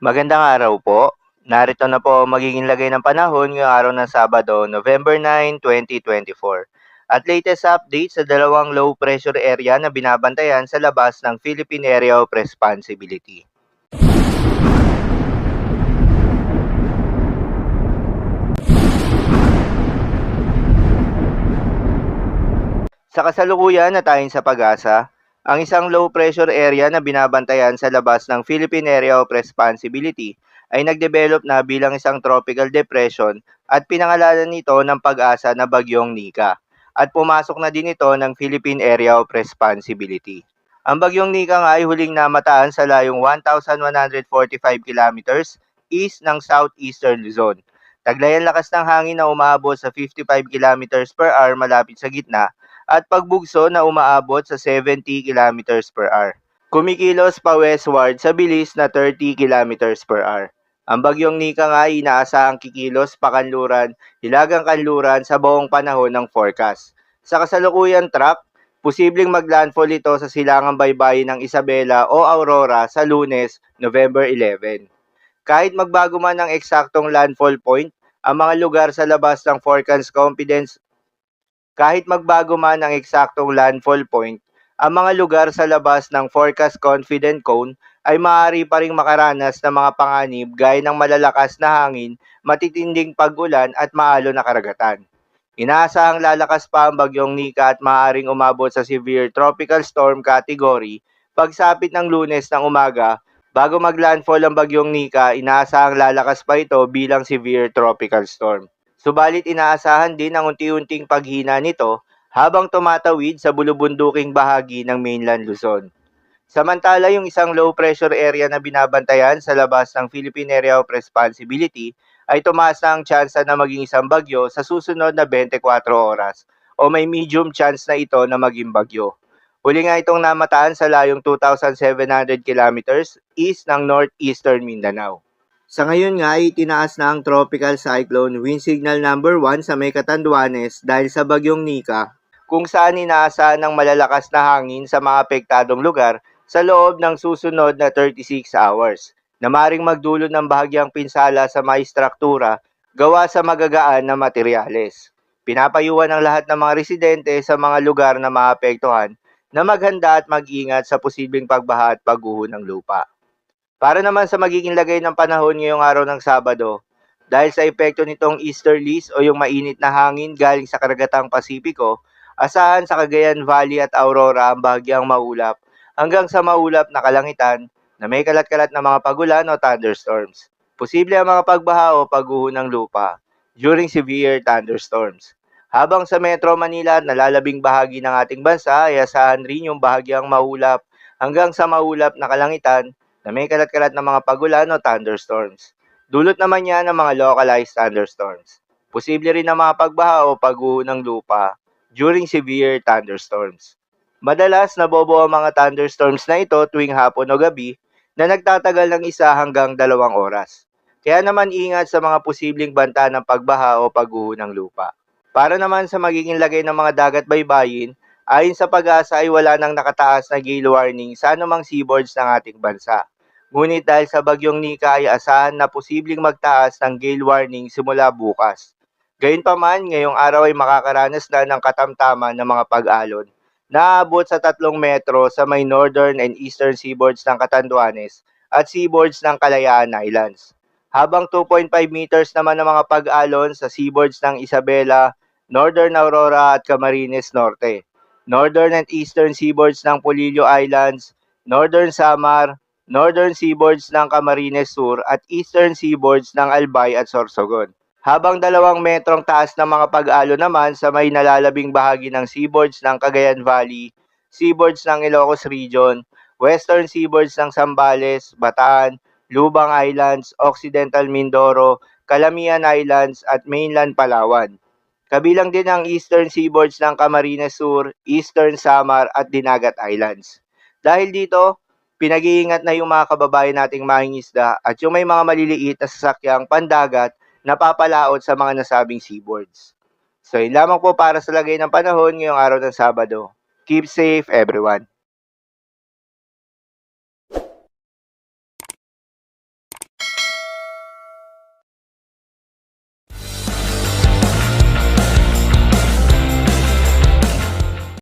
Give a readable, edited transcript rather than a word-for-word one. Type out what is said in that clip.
Magandang araw po. Narito na po ang magiging lagay ng panahon ngayong araw ng Sabado, November 9, 2024. At latest update sa dalawang low pressure area na binabantayan sa labas ng Philippine Area of Responsibility. Sa kasalukuyan na tayo sa pag-asa, ang isang low pressure area na binabantayan sa labas ng Philippine Area of Responsibility ay nagdevelop na bilang isang tropical depression at pinangalanan nito ng pag-asa na bagyong Nika at pumasok na din ito ng Philippine Area of Responsibility. Ang bagyong Nika nga ay huling namataan sa layong 1,145 kilometers east ng southeastern Luzon. Taglay ang lakas ng hangin na umaabot sa 55 kilometers per hour malapit sa gitna at pagbugso na umaabot sa 70 kilometers per hour. Kumikilos pa westward sa bilis na 30 kilometers per hour. Ang bagyong Nika nga ay inaasahang kikilos pakanluran, hilagang kanluran sa buong panahon ng forecast. Sa kasalukuyan track, posibleng maglandfall ito sa silangang baybayin ng Isabela o Aurora sa Lunes, November 11. Kahit magbago man ang eksaktong landfall point, ang mga lugar sa labas ng forecast confidence kahit magbago man ang eksaktong landfall point, ang mga lugar sa labas ng forecast confident cone ay maaari pa ring makaranas ng mga panganib gaya ng malalakas na hangin, matitinding pag-ulan at maalon na karagatan. Inaasahang lalakas pa ang bagyong Nika at maaaring umabot sa severe tropical storm category pagsapit ng Lunes ng umaga. Bago maglandfall ang bagyong Nika, inaasahang lalakas pa ito bilang severe tropical storm. Subalit inaasahan din ang unti-unting paghina nito habang tumatawid sa bulubunduking bahagi ng mainland Luzon. Samantala, yung isang low pressure area na binabantayan sa labas ng Philippine Area of Responsibility ay tumaas na ang tsansa na maging isang bagyo sa susunod na 24 oras o may medium chance na ito na maging bagyo. Huli nga itong namataan sa layong 2,700 kilometers east ng northeastern Mindanao. Sa ngayon nga ay tinaas na ang tropical cyclone wind signal number 1 sa may Catanduanes dahil sa bagyong Nika, kung saan inaasahan ng malalakas na hangin sa mga apektadong lugar sa loob ng susunod na 36 hours, na maring magdulot ng bahagyang pinsala sa mga istruktura gawa sa magagaan na materyales. Pinapayuhan ng lahat ng mga residente sa mga lugar na maapektuhan na maghanda at mag-ingat sa posibleng pagbaha at pagguho ng lupa. Para naman sa magiging lagay ng panahon ngayong araw ng Sabado, dahil sa epekto nitong easterlies o yung mainit na hangin galing sa karagatang Pasipiko, asahan sa Cagayan Valley at Aurora ang bahagyang maulap hanggang sa maulap na kalangitan na may kalat-kalat na mga pagulan o thunderstorms. Posible ang mga pagbaha o pagguho ng lupa during severe thunderstorms. Habang sa Metro Manila at nalalabing bahagi ng ating bansa ay asahan rin yung bahagyang maulap hanggang sa maulap na kalangitan na may kalat-kalat na mga pagulan o thunderstorms. Dulot naman yan ng mga localized thunderstorms. Posible rin na mga pagbaha o pagguho ng lupa during severe thunderstorms. Madalas nabobo ang mga thunderstorms na ito tuwing hapon o gabi na nagtatagal ng 1 hanggang 2 oras. Kaya naman ingat sa mga posibleng banta ng pagbaha o pagguho ng lupa. Para naman sa magiging lagay ng mga dagat baybayin, ayon sa pag-asa ay wala nang nakataas na gale warning sa anumang seaboards ng ating bansa. Ngunit dahil sa bagyong Nika ay asahan na posibleng magtaas ng gale warning simula bukas. Gayunpaman, ngayong araw ay makakaranas na ng katamtaman ng mga pag-alon na aabot sa 3 metro sa may northern and eastern seaboards ng Catanduanes at seaboards ng Kalayaan Islands. Habang 2.5 meters naman ang mga pag-alon sa seaboards ng Isabela, Northern Aurora at Camarines Norte, northern and eastern seaboards ng Polillo Islands, northern Samar, northern seaboards ng Camarines Sur at eastern seaboards ng Albay at Sorsogon. Habang 2 metrong taas ng mga pag-alo naman sa may nalalabing bahagi ng seaboards ng Cagayan Valley, seaboards ng Ilocos Region, western seaboards ng Zambales, Bataan, Lubang Islands, Occidental Mindoro, Calamian Islands at mainland Palawan. Kabilang din ang eastern seaboards ng Camarines Sur, eastern Samar at Dinagat Islands. Dahil dito, pinag-iingat na yung mga kababayan nating mangingisda at yung may mga maliliit na sasakyang pandagat na papalaot sa mga nasabing seaboards. So yun lamang po para sa lagay ng panahon ngayong araw ng Sabado. Keep safe everyone.